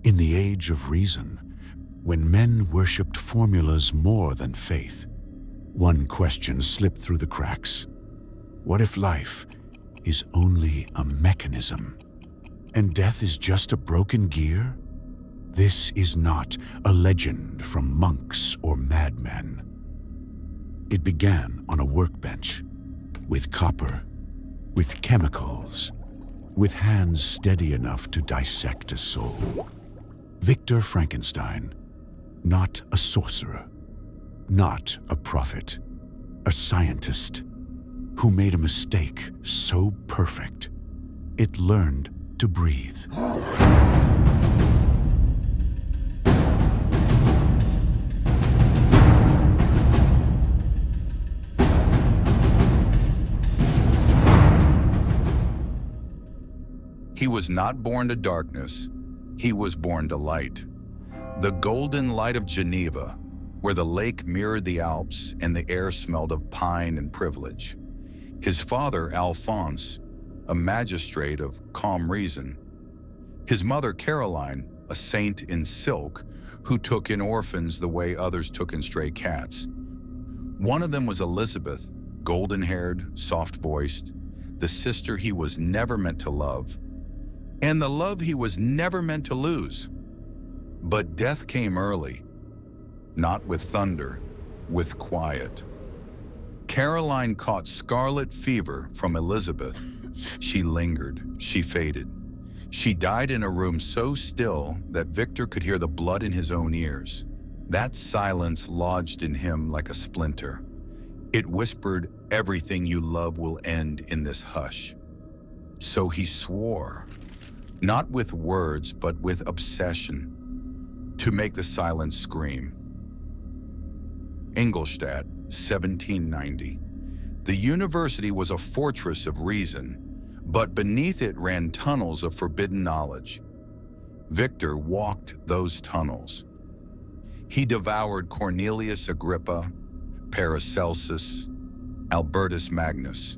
In the age of reason, when men worshipped formulas more than faith, one question slipped through the cracks. What if life is only a mechanism, and death is just a broken gear? This is not a legend from monks or madmen. It began on a workbench, with copper, with chemicals, with hands steady enough to dissect a soul. Viktor Frankenstein, not a sorcerer, not a prophet, a scientist who made a mistake so perfect it learned to breathe. He was not born to darkness, he was born to light. The golden light of Geneva, where the lake mirrored the Alps and the air smelled of pine and privilege. His father, Alphonse, a magistrate of calm reason. His mother, Caroline, a saint in silk, who took in orphans the way others took in stray cats. One of them was Elizabeth, golden-haired, soft-voiced, the sister he was never meant to love, and the love he was never meant to lose. But death came early, not with thunder, with quiet. Caroline caught scarlet fever from Elizabeth. She lingered, she faded. She died in a room so still that Viktor could hear the blood in his own ears. That silence lodged in him like a splinter. It whispered, everything you love will end in this hush. So he swore, not with words, but with obsession, to make the silence scream. Ingolstadt, 1790. The university was a fortress of reason, but beneath it ran tunnels of forbidden knowledge. Viktor walked those tunnels. He devoured Cornelius Agrippa, Paracelsus, Albertus Magnus.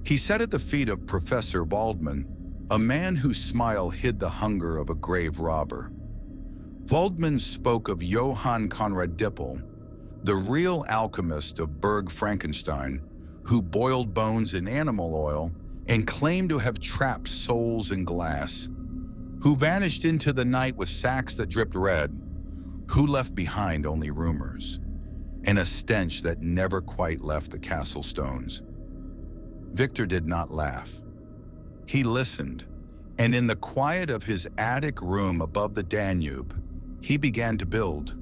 He sat at the feet of Professor Waldman, a man whose smile hid the hunger of a grave robber. Waldman spoke of Johann Conrad Dippel, the real alchemist of Berg Frankenstein, who boiled bones in animal oil and claimed to have trapped souls in glass, who vanished into the night with sacks that dripped red, who left behind only rumors, and a stench that never quite left the castle stones. Viktor did not laugh. He listened, and in the quiet of his attic room above the Danube, he began to build.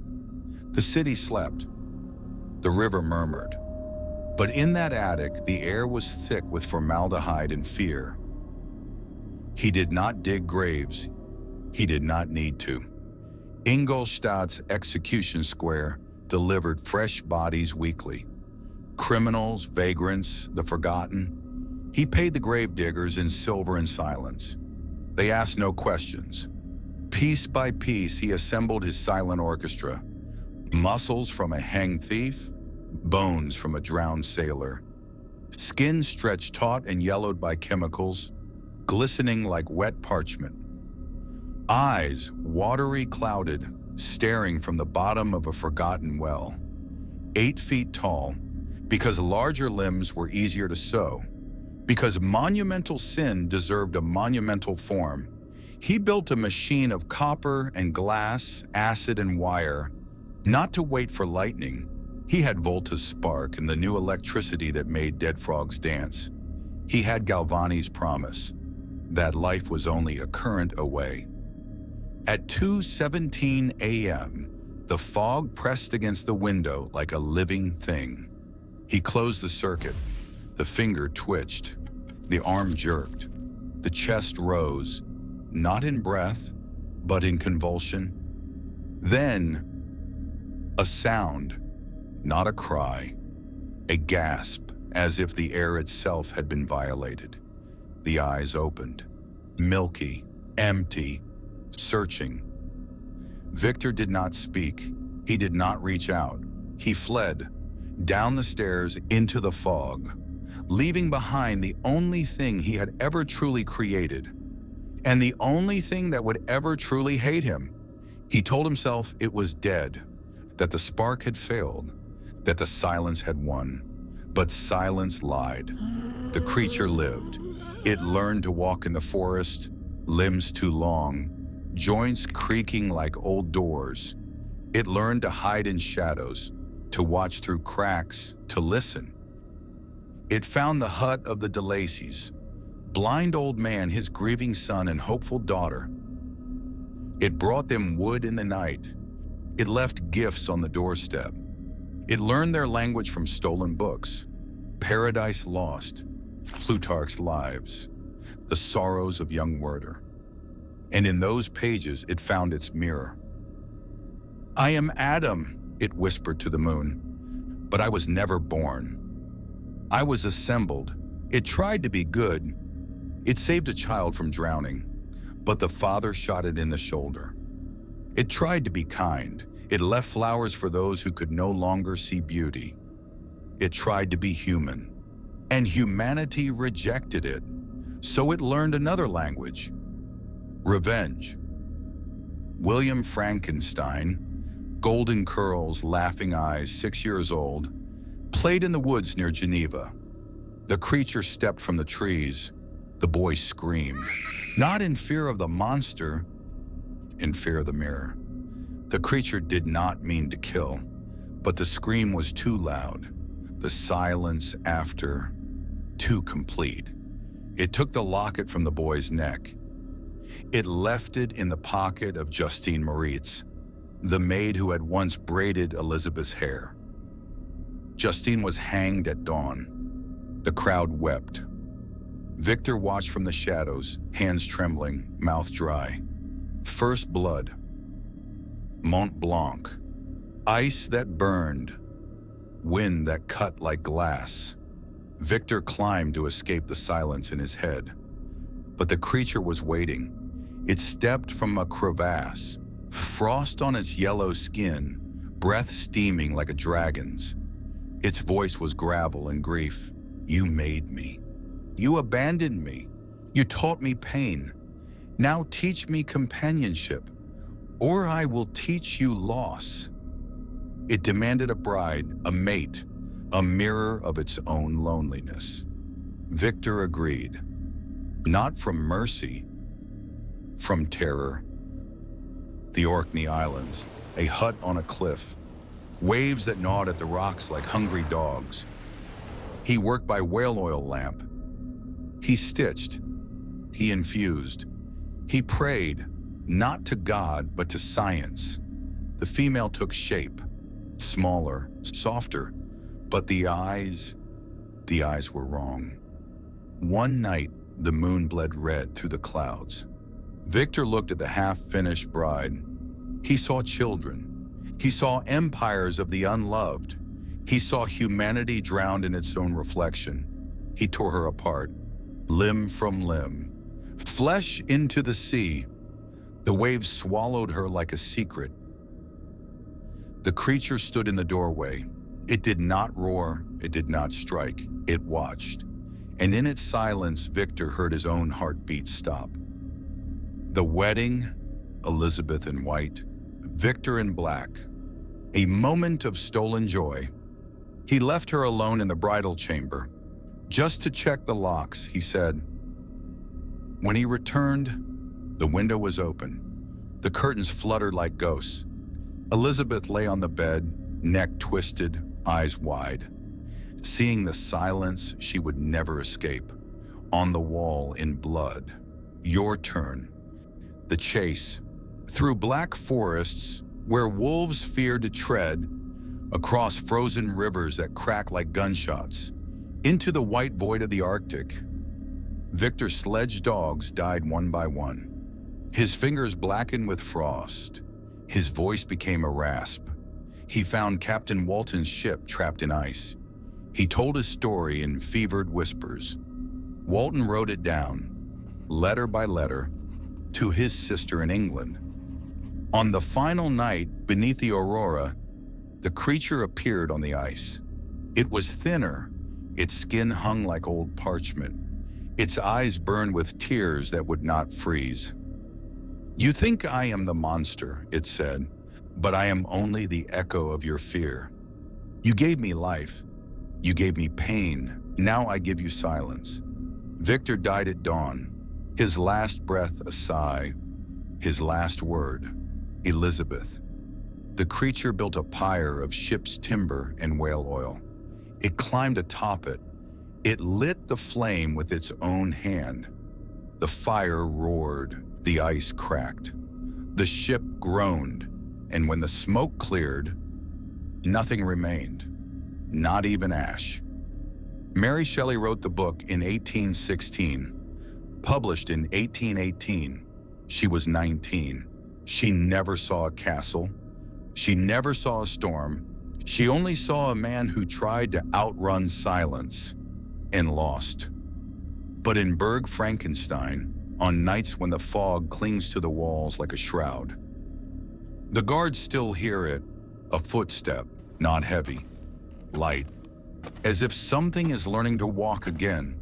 The city slept. The river murmured. But in that attic, the air was thick with formaldehyde and fear. He did not dig graves. He did not need to. Ingolstadt's execution square delivered fresh bodies weekly. Criminals, vagrants, the forgotten. He paid the gravediggers in silver and silence. They asked no questions. Piece by piece, he assembled his silent orchestra. Muscles from a hanged thief, bones from a drowned sailor. Skin stretched taut and yellowed by chemicals, glistening like wet parchment. Eyes, watery clouded, staring from the bottom of a forgotten well. 8 feet tall, because larger limbs were easier to sew. Because monumental sin deserved a monumental form, he built a machine of copper and glass, acid and wire, not to wait for lightning. He had Volta's spark and the new electricity that made dead frogs dance. He had Galvani's promise that life was only a current away. At 2:17 a.m., the fog pressed against the window like a living thing. He closed the circuit. The finger twitched. The arm jerked. The chest rose, not in breath, but in convulsion. Then, a sound, not a cry, a gasp, as if the air itself had been violated. The eyes opened, milky, empty, searching. Viktor did not speak. He did not reach out. He fled, down the stairs into the fog, leaving behind the only thing he had ever truly created, and the only thing that would ever truly hate him. He told himself it was dead, that the spark had failed, that the silence had won. But silence lied. The creature lived. It learned to walk in the forest, limbs too long, joints creaking like old doors. It learned to hide in shadows, to watch through cracks, to listen. It found the hut of the de Lacys, blind old man, his grieving son, and hopeful daughter. It brought them wood in the night. It left gifts on the doorstep. It learned their language from stolen books, Paradise Lost, Plutarch's Lives, the sorrows of young Werther. And in those pages, it found its mirror. "I am Adam," it whispered to the moon, "but I was never born. I was assembled. It tried to be good. It saved a child from drowning, but the father shot it in the shoulder. It tried to be kind. It left flowers for those who could no longer see beauty. It tried to be human, and humanity rejected it. So it learned another language, revenge. William Frankenstein, golden curls, laughing eyes, 6 years old, played in the woods near Geneva. The creature stepped from the trees. The boy screamed, not in fear of the monster, in fear of the mirror. The creature did not mean to kill, but the scream was too loud, the silence after too complete. It took the locket from the boy's neck. It left it in the pocket of Justine Moritz, the maid who had once braided Elizabeth's hair. Justine was hanged at dawn. The crowd wept. Victor watched from the shadows, hands trembling, mouth dry. First blood. Mont Blanc. Ice that burned. Wind that cut like glass. Victor climbed to escape the silence in his head. But the creature was waiting. It stepped from a crevasse, frost on its yellow skin, breath steaming like a dragon's. Its voice was gravel and grief. "You made me. You abandoned me. You taught me pain. Now teach me companionship, or I will teach you loss." It demanded a bride, a mate, a mirror of its own loneliness. Victor agreed. Not from mercy, from terror. The Orkney Islands, a hut on a cliff, waves that gnawed at the rocks like hungry dogs. He worked by whale oil lamp. He stitched. He infused. He prayed, not to God, but to science. The female took shape, smaller, softer, but the eyes were wrong. One night, the moon bled red through the clouds. Victor looked at the half-finished bride. He saw children. He saw empires of the unloved. He saw humanity drowned in its own reflection. He tore her apart, limb from limb, flesh into the sea. The waves swallowed her like a secret. The creature stood in the doorway. It did not roar, it did not strike, it watched. And in its silence, Victor heard his own heartbeat stop. The wedding, Elizabeth in white, Victor in black. A moment of stolen joy. He left her alone in the bridal chamber. Just to check the locks, he said. When he returned, the window was open. The curtains fluttered like ghosts. Elizabeth lay on the bed, neck twisted, eyes wide. Seeing the silence she would never escape. On the wall in blood. Your turn. The chase. Through black forests where wolves fear to tread, across frozen rivers that crack like gunshots, into the white void of the Arctic. Victor's sledge dogs died one by one. His fingers blackened with frost. His voice became a rasp. He found Captain Walton's ship trapped in ice. He told his story in fevered whispers. Walton wrote it down, letter by letter, to his sister in England. On the final night, beneath the aurora, the creature appeared on the ice. It was thinner. Its skin hung like old parchment. Its eyes burned with tears that would not freeze. "You think I am the monster," it said, "but I am only the echo of your fear. You gave me life. You gave me pain. Now I give you silence." Viktor died at dawn, his last breath a sigh, his last word, Elizabeth. The creature built a pyre of ship's timber and whale oil. It climbed atop it. It lit the flame with its own hand. The fire roared, the ice cracked. The ship groaned, and when the smoke cleared, nothing remained, not even ash. Mary Shelley wrote the book in 1816. Published in 1818, she was 19. She never saw a castle. She never saw a storm. She only saw a man who tried to outrun silence and lost. But in Berg Frankenstein, on nights when the fog clings to the walls like a shroud, the guards still hear it, a footstep, not heavy, light, as if something is learning to walk again.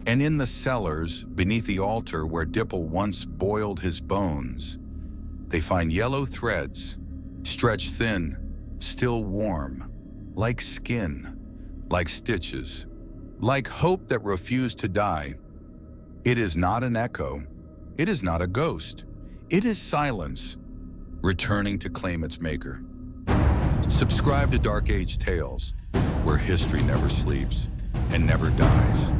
And in the cellars, beneath the altar where Dipple once boiled his bones, they find yellow threads, stretched thin, still warm, like skin, like stitches, like hope that refused to die. It is not an echo. It is not a ghost. It is silence, returning to claim its maker. Subscribe to Dark Age Tales, where history never sleeps and never dies.